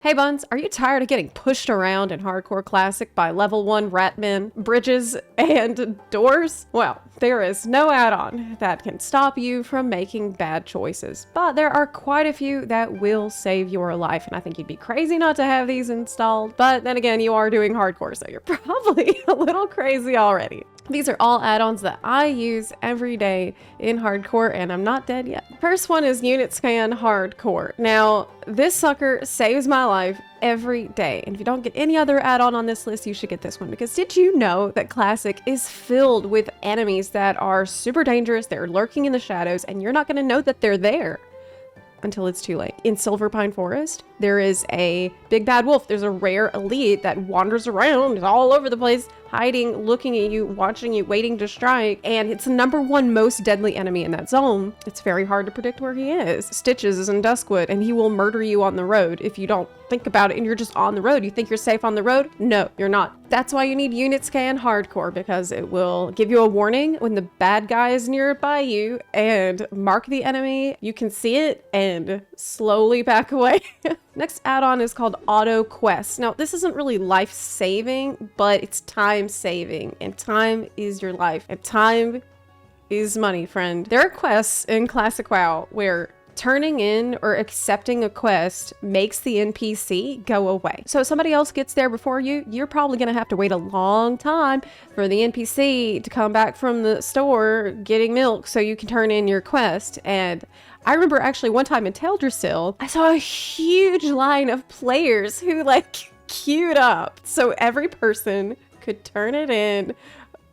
Hey Buns, are you tired of getting pushed around in Hardcore Classic by level 1 ratmen, bridges, and doors? Well, there is no add-on that can stop you from making bad choices, but there are quite a few that will save your life, and I think you'd be crazy not to have these installed, but then again, you are doing Hardcore, so you're probably a little crazy already. These are all add-ons that I use every day in Hardcore, and I'm not dead yet. First one is UnitScan Hardcore. Now, this sucker saves my life every day, and if you don't get any other add-on on this list, you should get this one, because did you know that Classic is filled with enemies that are super dangerous, they're lurking in the shadows, and you're not going to know that they're there until it's too late. In Silverpine Forest, there is a big bad wolf. There's a rare elite that wanders around all over the place, hiding, looking at you, watching you, waiting to strike, and it's the #1 most deadly enemy in that zone. It's very hard to predict where he is. Stitches is in Duskwood, and he will murder you on the road if you don't think about it and you're just on the road. You think you're safe on the road? No, you're not. That's why you need UnitScan Hardcore, because it will give you a warning when the bad guy is nearby you and mark the enemy. You can see it and slowly back away. Next add-on is called Auto Quest. Now, this isn't really life-saving, but it's time-saving, and time is your life, and time is money, friend. There are quests in Classic WoW where turning in or accepting a quest makes the NPC go away. So if somebody else gets there before you, you're probably gonna have to wait a long time for the NPC to come back from the store getting milk so you can turn in your quest. And I remember actually one time in Teldrassil, I saw a huge line of players who queued up so every person could turn it in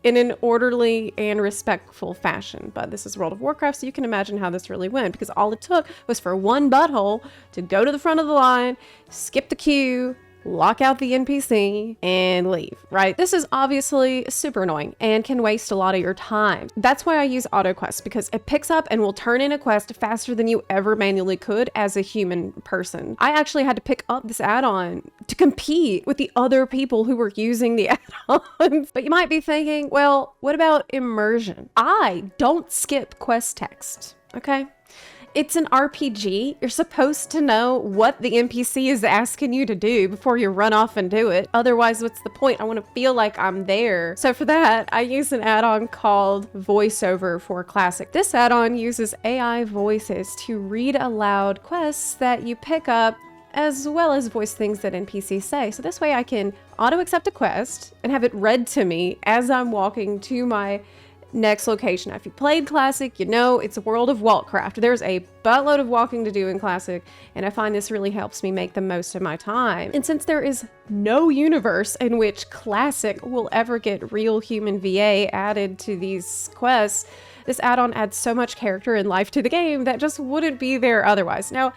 an orderly and respectful fashion. But this is World of Warcraft, so you can imagine how this really went, because all it took was for one butthole to go to the front of the line, skip the queue, lock out the NPC, and leave, right? This is obviously super annoying and can waste a lot of your time. That's why I use AutoQuest, because it picks up and will turn in a quest faster than you ever manually could as a human person. I actually had to pick up this add-on to compete with the other people who were using the add-ons. But you might be thinking, well, what about immersion? I don't skip quest text, okay? It's an RPG. You're supposed to know what the NPC is asking you to do before you run off and do it. Otherwise, what's the point? I want to feel like I'm there. So for that, I use an add-on called VoiceOver for Classic. This add-on uses AI voices to read aloud quests that you pick up, as well as voice things that NPCs say. So this way I can auto-accept a quest and have it read to me as I'm walking to my next location. Now, if you played Classic, you know it's a World of Warcraft. There's a buttload of walking to do in Classic, and I find this really helps me make the most of my time. And since there is no universe in which Classic will ever get real human VA added to these quests, this add-on adds so much character and life to the game that just wouldn't be there otherwise. Now,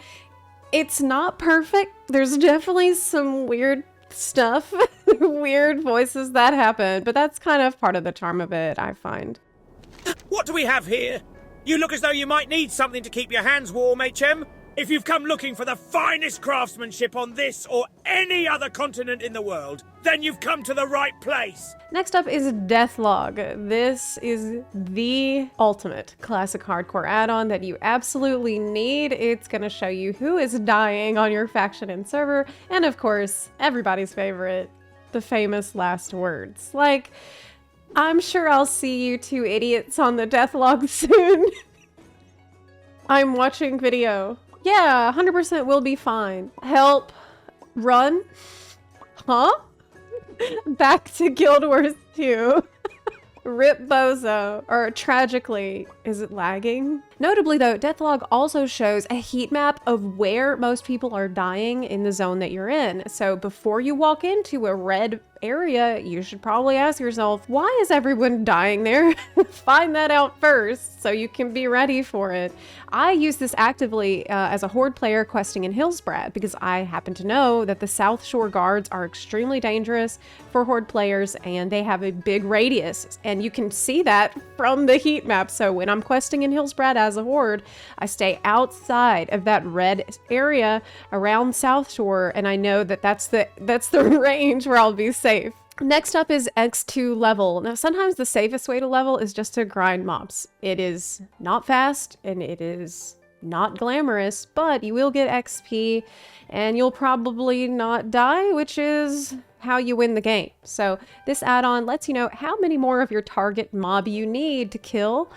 it's not perfect. There's definitely some weird stuff, weird voices that happen, but that's kind of part of the charm of it, I find. What do we have here? You look as though you might need something to keep your hands warm, HM. If you've come looking for the finest craftsmanship on this or any other continent in the world, then you've come to the right place. Next up is Deathlog. This is the ultimate Classic Hardcore add-on that you absolutely need. It's going to show you who is dying on your faction and server, and of course, everybody's favorite, the famous last words. Like, I'm sure I'll see you two idiots on the Deathlog soon. I'm watching video. Yeah, 100% will be fine. Help. Run. Huh? Back to Guild Wars 2. Rip Bozo. Or tragically, is it lagging? Notably though, Deathlog also shows a heat map of where most people are dying in the zone that you're in. So before you walk into a red area, you should probably ask yourself, why is everyone dying there? Find that out first so you can be ready for it. I use this actively as a horde player questing in Hillsbrad, because I happen to know that the South Shore guards are extremely dangerous for horde players, and they have a big radius, and you can see that from the heat map. So when I'm questing in Hillsbrad as a horde, I stay outside of that red area around South Shore, and I know that that's the range where I'll be safe. Next up is XToLevel. Now, sometimes the safest way to level is just to grind mobs. It is not fast, and it is not glamorous, but you will get XP and you'll probably not die, which is how you win the game. So this add-on lets you know how many more of your target mob you need to kill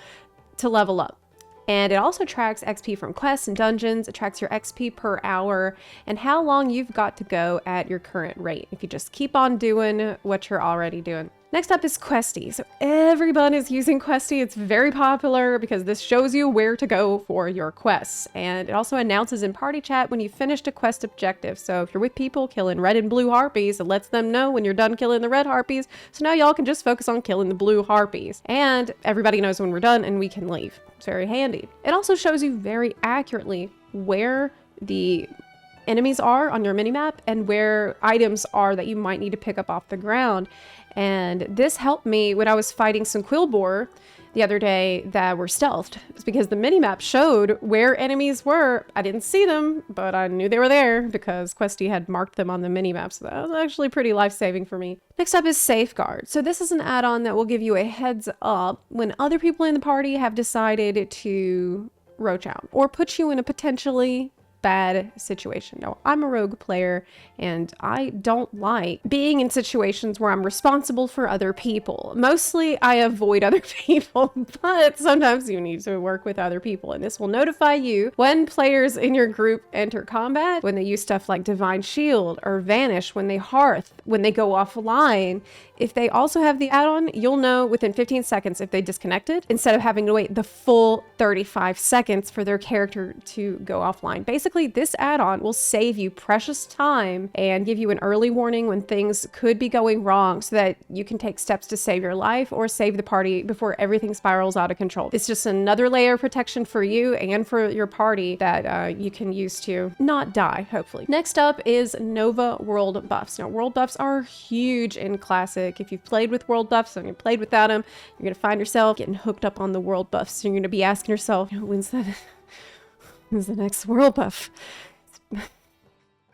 to level up. And it also tracks XP from quests and dungeons. It tracks your XP per hour and how long you've got to go at your current rate if you just keep on doing what you're already doing. Next up is Questie. So everyone is using Questie. It's very popular because this shows you where to go for your quests. And it also announces in party chat when you finished a quest objective. So if you're with people killing red and blue harpies, it lets them know when you're done killing the red harpies. So now y'all can just focus on killing the blue harpies. And everybody knows when we're done and we can leave. It's very handy. It also shows you very accurately where the enemies are on your minimap and where items are that you might need to pick up off the ground. And this helped me when I was fighting some Quillboar the other day that were stealthed. It's because the minimap showed where enemies were. I didn't see them, but I knew they were there because Questie had marked them on the minimap. So that was actually pretty life-saving for me. Next up is Safeguard. So this is an add-on that will give you a heads up when other people in the party have decided to roach out or put you in a potentially bad situation. Now, I'm a rogue player and I don't like being in situations where I'm responsible for other people. Mostly I avoid other people, but sometimes you need to work with other people, and this will notify you when players in your group enter combat, when they use stuff like Divine Shield or Vanish, when they hearth, when they go offline. If they also have the add-on, you'll know within 15 seconds if they disconnected instead of having to wait the full 35 seconds for their character to go offline. Basically, this add-on will save you precious time and give you an early warning when things could be going wrong so that you can take steps to save your life or save the party before everything spirals out of control. It's just another layer of protection for you and for your party that you can use to not die, hopefully. Next up is Nova world buffs. Now, world buffs are huge in Classic. If you've played with world buffs and you played without them, you're going to find yourself getting hooked up on the world buffs. So you're going to be asking yourself, when's the next world buff?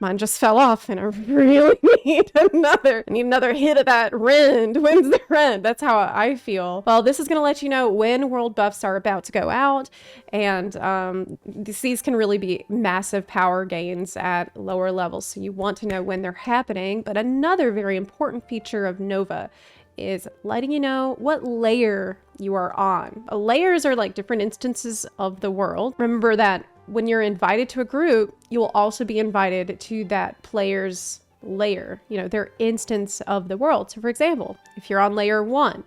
Mine just fell off and I really need another hit of that rend. When's the rend? That's how I feel. Well, this is going to let you know when world buffs are about to go out, and these can really be massive power gains at lower levels, so you want to know when they're happening. But another very important feature of Nova is letting you know what layer you are on. Layers are like different instances of the world. Remember that when you're invited to a group, you will also be invited to that player's layer, their instance of the world. So for example, if you're on layer 1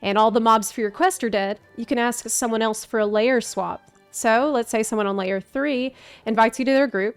and all the mobs for your quest are dead, you can ask someone else for a layer swap. So let's say someone on layer 3 invites you to their group.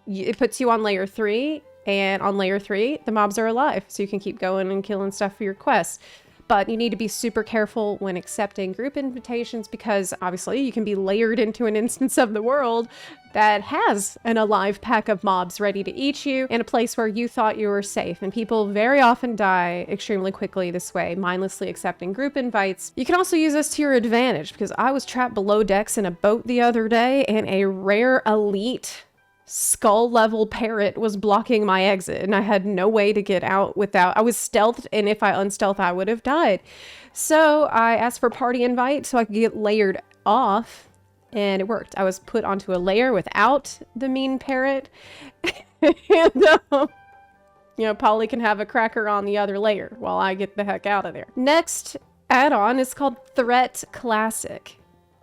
It puts you on layer 3, and on layer 3, the mobs are alive, so you can keep going and killing stuff for your quest. But you need to be super careful when accepting group invitations because obviously you can be layered into an instance of the world that has an alive pack of mobs ready to eat you in a place where you thought you were safe. And people very often die extremely quickly this way, mindlessly accepting group invites. You can also use this to your advantage because I was trapped below decks in a boat the other day and a rare elite skull-level parrot was blocking my exit, and I had no way to get out without... I was stealthed, and if I unstealthed, I would have died. So I asked for a party invite so I could get layered off, and it worked. I was put onto a layer without the mean parrot, and Polly can have a cracker on the other layer while I get the heck out of there. Next add-on is called Threat Classic.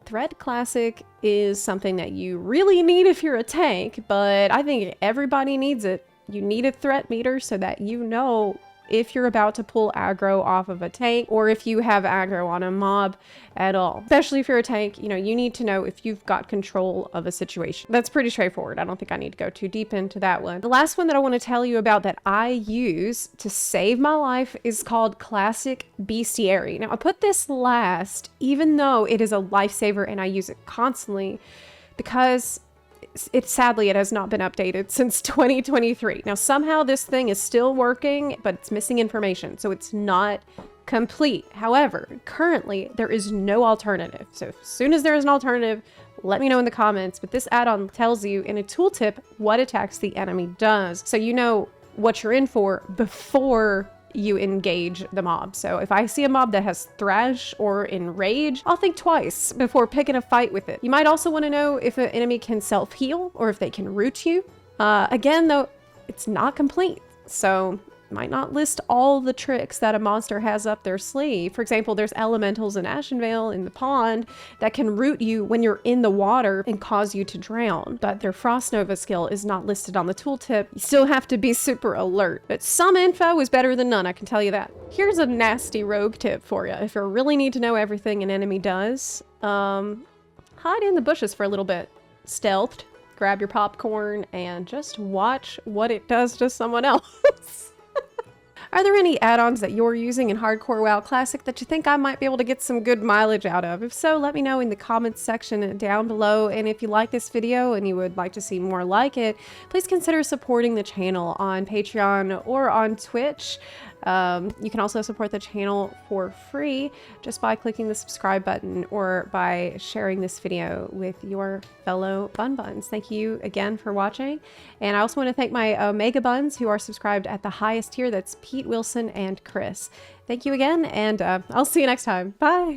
Threat Classic is something that you really need if you're a tank, but I think everybody needs it. You need a threat meter so that you know if you're about to pull aggro off of a tank or if you have aggro on a mob at all. Especially if you're a tank, you need to know if you've got control of a situation. That's pretty straightforward. I don't think I need to go too deep into that one. The last one that I want to tell you about that I use to save my life is called ClassicBestiary. Now, I put this last, even though it is a lifesaver and I use it constantly, because sadly, it has not been updated since 2023. Now, somehow this thing is still working, but it's missing information, so it's not complete. However, currently, there is no alternative. So as soon as there is an alternative, let me know in the comments. But this add-on tells you in a tooltip what attacks the enemy does, so you know what you're in for before you engage the mob. So if I see a mob that has Thrash or Enrage, I'll think twice before picking a fight with it. You might also want to know if an enemy can self-heal or if they can root you. Again, though, it's not complete, so might not list all the tricks that a monster has up their sleeve. For example, there's elementals in Ashenvale in the pond that can root you when you're in the water and cause you to drown, but their Frost Nova skill is not listed on the tooltip. You still have to be super alert, but some info is better than none, I can tell you that. Here's a nasty rogue tip for you. If you really need to know everything an enemy does, hide in the bushes for a little bit. Stealthed, grab your popcorn, and just watch what it does to someone else. Are there any add-ons that you're using in Hardcore WoW Classic that you think I might be able to get some good mileage out of? If so, let me know in the comments section down below. And if you like this video and you would like to see more like it, please consider supporting the channel on Patreon or on Twitch. You can also support the channel for free just by clicking the subscribe button or by sharing this video with your fellow bun buns. Thank you again for watching. And I also want to thank my Omega Buns who are subscribed at the highest tier. That's Pete, Wilson, and Chris. Thank you again, and I'll see you next time. Bye!